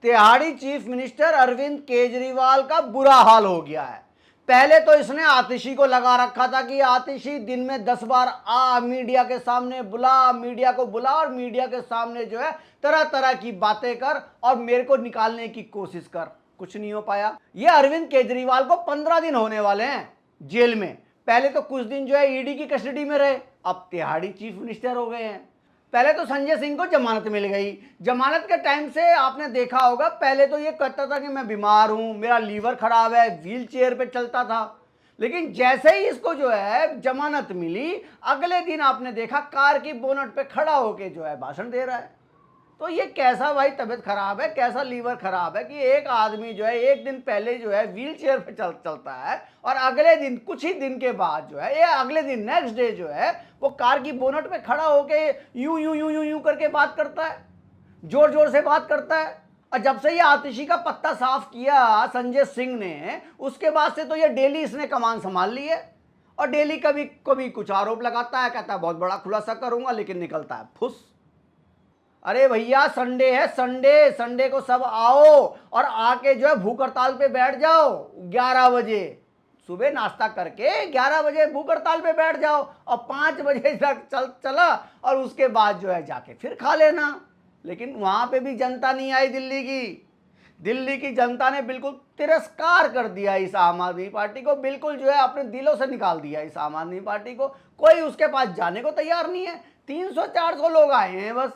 तिहाड़ी chief minister Arvind Kejriwal का बुरा हाल हो गया है। पहले तो इसने आतिशी को लगा रखा था कि आतिशी दिन में 10 बार आ, मीडिया के सामने बुला, मीडिया को बुला और मीडिया के सामने जो है तरह तरह की बातें कर और मेरे को निकालने की कोशिश कर। कुछ नहीं हो पाया। ये अरविंद केजरीवाल को 15 दिन होने वाले हैं जेल में। पहले तो कुछ दिन जो है ईडी की कस्टडी में रहे, अब तिहाड़ी चीफ मिनिस्टर हो गए हैं। पहले तो संजय सिंह को जमानत मिल गई। जमानत के टाइम से आपने देखा होगा, पहले तो ये कहता था कि मैं बीमार हूं, मेरा लीवर खराब है, व्हील चेयर पे चलता था। लेकिन जैसे ही इसको जो है जमानत मिली, अगले दिन आपने देखा कार की बोनट पे खड़ा होके जो है भाषण दे रहा है। तो ये कैसा भाई तबीयत खराब है, कैसा लीवर खराब है कि एक आदमी जो है एक दिन पहले जो है व्हील चेयर पे चलता है और अगले दिन कुछ ही दिन के बाद जो है, ये अगले दिन नेक्स्ट डे जो है वो कार की बोनट पे खड़ा होके यूं यूं यूं यूं यूं करके बात करता है, जोर जोर से बात करता है। और जब से ये आतिशी का पत्ता साफ किया संजय सिंह ने, उसके बाद से तो ये डेली इसने कमान संभाल ली है और डेली कभी कभी कुछ आरोप लगाता है, कहता है बहुत बड़ा खुलासा करूंगा, लेकिन निकलता है फुस। अरे भैया संडे है, संडे, संडे को सब आओ और आके जो है भूख हड़ताल पे बैठ जाओ 11 बजे, सुबह नाश्ता करके 11 बजे भूख हड़ताल पे बैठ जाओ और 5 बजे तक चला और उसके बाद जो है जाके फिर खा लेना। लेकिन वहां पे भी जनता नहीं आई दिल्ली की जनता ने बिल्कुल तिरस्कार कर दिया इस आम आदमी पार्टी को, बिल्कुल जो है अपने दिलों से निकाल दिया इस आम आदमी पार्टी को। कोई उसके पास जाने को तैयार नहीं है। 300-400 लोग आए हैं बस।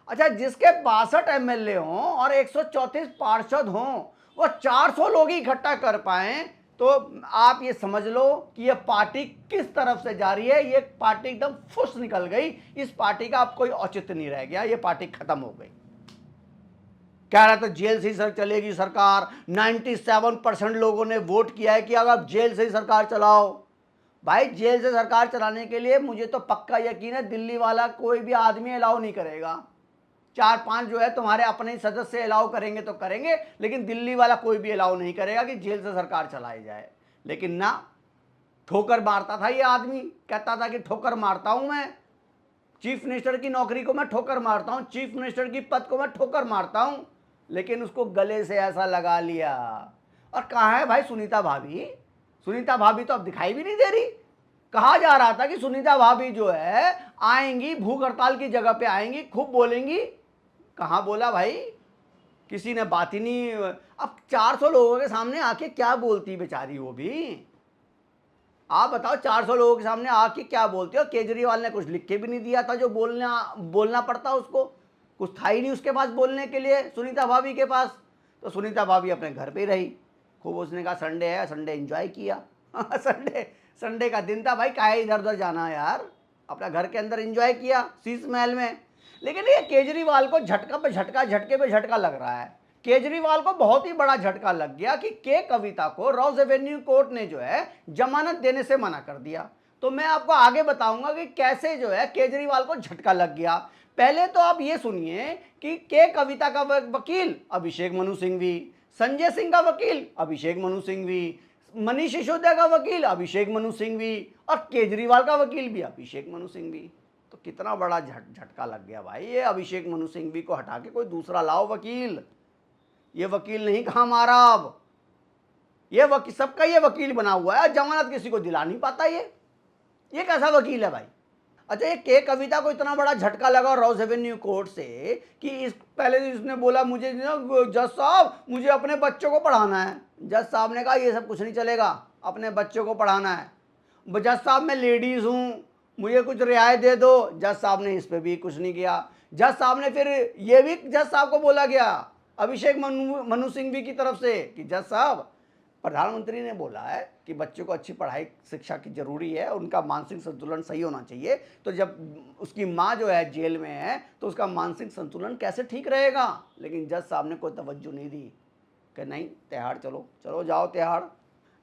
अच्छा, जिसके 62 एमएलए हों और 134 पार्षद हों, वो 400 लोग ही इकट्ठा कर पाए, तो आप ये समझ लो कि ये पार्टी किस तरफ से जा रही है। ये पार्टी एकदम फुस निकल गई। इस पार्टी का अब कोई औचित्य नहीं रह गया, ये पार्टी खत्म हो गई। कह रहा था जेल से ही सर चलेगी सरकार। 97% लोगों ने वोट किया है कि अगर आप जेल से ही सरकार चलाओ। भाई जेल से सरकार चलाने के लिए मुझे तो पक्का यकीन है दिल्ली वाला कोई भी आदमी अलाउ नहीं करेगा। 4-5 जो है तुम्हारे अपने ही सदस्य अलाउ करेंगे तो करेंगे, लेकिन दिल्ली वाला कोई भी अलाउ नहीं करेगा कि जेल से सरकार चलाई जाए। लेकिन ना, ठोकर मारता था ये आदमी, कहता था कि ठोकर मारता हूं मैं, चीफ मिनिस्टर की नौकरी को मैं ठोकर मारता हूं, चीफ मिनिस्टर की पद को मैं ठोकर मारता हूं। लेकिन उसको गले से ऐसा लगा लिया। और कहाँ है भाई सुनीता भाभी? सुनीता भाभी तो अब दिखाई भी नहीं दे रही। कहा जा रहा था कि सुनीता भाभी जो है आएंगी, भूख हड़ताल की जगह पे आएंगी, खूब बोलेंगी। कहाँ बोला भाई? किसी ने बात ही नहीं। अब 400 लोगों के सामने आके क्या बोलती बेचारी वो भी? आप बताओ, 400 लोगों के सामने आके क्या बोलती हो? केजरीवाल ने कुछ लिख के भी नहीं दिया था जो बोलना पड़ता उसको, कुछ था ही नहीं उसके पास बोलने के लिए सुनीता भाभी के पास। तो सुनीता भाभी अपने घर पे रही खूब। उसने कहा संडे है, संडे एंजॉय किया। संडे का दिन था भाई, काहे इधर उधर जाना यार, अपना घर के अंदर एंजॉय किया शीश महल में। लेकिन ये केजरीवाल को झटका पे झटका, झटके पे झटका लग रहा है। केजरीवाल को बहुत ही बड़ा झटका लग गया कि के कविता को रॉस एवेन्यू कोर्ट ने जो है जमानत देने से मना कर दिया। तो मैं आपको आगे बताऊंगा कि कैसे जो है केजरीवाल को झटका लग गया। पहले तो आप ये सुनिए कि के कविता का वकील अभिषेक मनु सिंघवी, संजय सिंह का वकील अभिषेक मनु सिंघवी, मनीष सिसोदिया का वकील अभिषेक मनु सिंघवी और केजरीवाल का वकील भी अभिषेक मनु सिंघवी। तो कितना बड़ा झटका लग गया भाई। ये अभिषेक मनु सिंघवी को हटा के कोई दूसरा लाओ वकील। ये वकील नहीं काम आ रहा अब। ये वकील, सबका ये वकील बना हुआ है, जमानत किसी को दिला नहीं पाता। ये कैसा वकील है भाई? अच्छा, ये के कविता को इतना बड़ा झटका लगा रॉस एवेन्यू कोर्ट से कि पहले इसने बोला मुझे जज साहब मुझे अपने बच्चों को पढ़ाना है। जज साहब ने कहा ये सब कुछ नहीं चलेगा, अपने बच्चों को पढ़ाना है। जज साहब मैं लेडीज़ हूँ, मुझे कुछ रियायत दे दो। जज साहब ने इस पर भी कुछ नहीं किया। जज साहब ने फिर ये भी जज साहब को बोला गया अभिषेक मनु सिंघवी की तरफ से कि जज साहब, प्रधानमंत्री ने बोला है कि बच्चों को अच्छी पढ़ाई शिक्षा की ज़रूरी है, उनका मानसिक संतुलन सही होना चाहिए। तो जब उसकी माँ जो है जेल में है तो उसका मानसिक संतुलन कैसे ठीक रहेगा? लेकिन जज साहब ने कोई तवज्जो नहीं दी कि नहीं तिहाड़ चलो, चलो जाओ तिहाड़।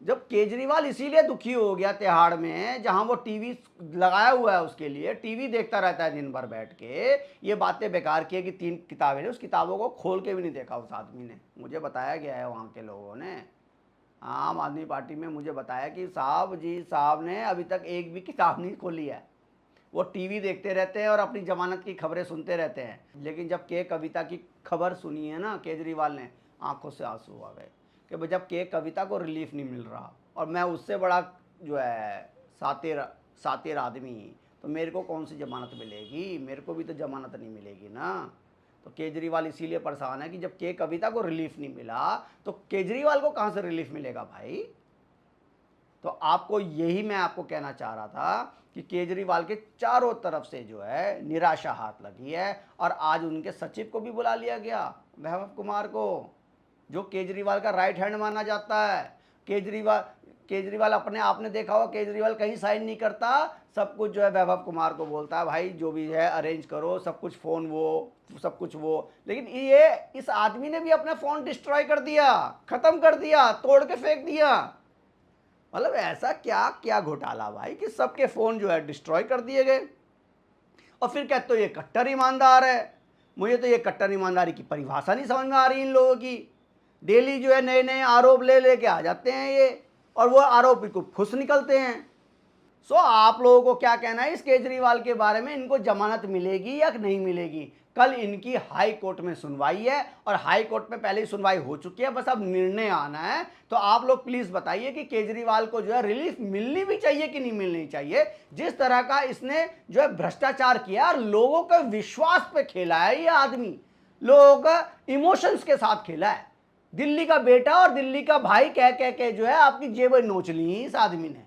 जब केजरीवाल इसीलिए दुखी हो गया तिहाड़ में, जहां वो टीवी लगाया हुआ है उसके लिए, टीवी देखता रहता है दिन भर बैठ के, ये बातें बेकार की है कि 3 किताबें, उस किताबों को खोल के भी नहीं देखा उस आदमी ने। मुझे बताया गया है वहाँ के लोगों ने, आम आदमी पार्टी में मुझे बताया कि साहब ने अभी तक एक भी किताब नहीं खोली है। वो टीवी देखते रहते हैं और अपनी जमानत की खबरें सुनते रहते हैं। लेकिन जब के कविता की खबर सुनी है ना केजरीवाल ने, आंखों से आंसू आ गए कि भाई जब के कविता को रिलीफ नहीं मिल रहा और मैं उससे बड़ा जो है सातिर सातिर आदमी, तो मेरे को कौन सी जमानत मिलेगी, मेरे को भी तो जमानत नहीं मिलेगी ना। तो केजरीवाल इसीलिए परेशान है कि जब के कविता को रिलीफ नहीं मिला तो केजरीवाल को कहाँ से रिलीफ मिलेगा भाई। तो आपको यही मैं आपको कहना चाह रहा था कि केजरीवाल के चारों तरफ से जो है निराशा हाथ लगी है और आज उनके सचिव को भी बुला लिया गया, वैभव कुमार को, जो केजरीवाल का राइट हैंड माना जाता है। केजरीवाल अपने आपने देखा होगा, केजरीवाल कहीं साइन नहीं करता, सब कुछ जो है वैभव कुमार को बोलता है, भाई जो भी है अरेंज करो, सब कुछ फ़ोन वो सब कुछ वो। लेकिन ये इस आदमी ने भी अपना फ़ोन डिस्ट्रॉय कर दिया, ख़त्म कर दिया, तोड़ के फेंक दिया। मतलब ऐसा क्या क्या घोटाला भाई कि सबके फ़ोन जो है डिस्ट्रॉय कर दिए गए। और फिर कहते तो ये कट्टर ईमानदार है। मुझे तो ये कट्टर ईमानदारी की परिभाषा नहीं समझ में आ रही इन लोगों की। डेली जो है नए नए आरोप ले लेके आ जाते हैं ये, और वो आरोपी को फुस निकलते हैं। सो आप लोगों को क्या कहना है इस केजरीवाल के बारे में, इनको जमानत मिलेगी या नहीं मिलेगी? कल इनकी हाई कोर्ट में सुनवाई है और हाई कोर्ट में पहले ही सुनवाई हो चुकी है, बस अब निर्णय आना है। तो आप लोग प्लीज बताइए कि केजरीवाल को जो है रिलीफ मिलनी भी चाहिए कि नहीं मिलनी चाहिए। जिस तरह का इसने जो है भ्रष्टाचार किया और लोगों के विश्वास पे खेला है ये आदमी, लोगों का इमोशंस के साथ खेला है। दिल्ली का बेटा और दिल्ली का भाई कह कह के जो है आपकी जेबें नोच ली इस आदमी ने।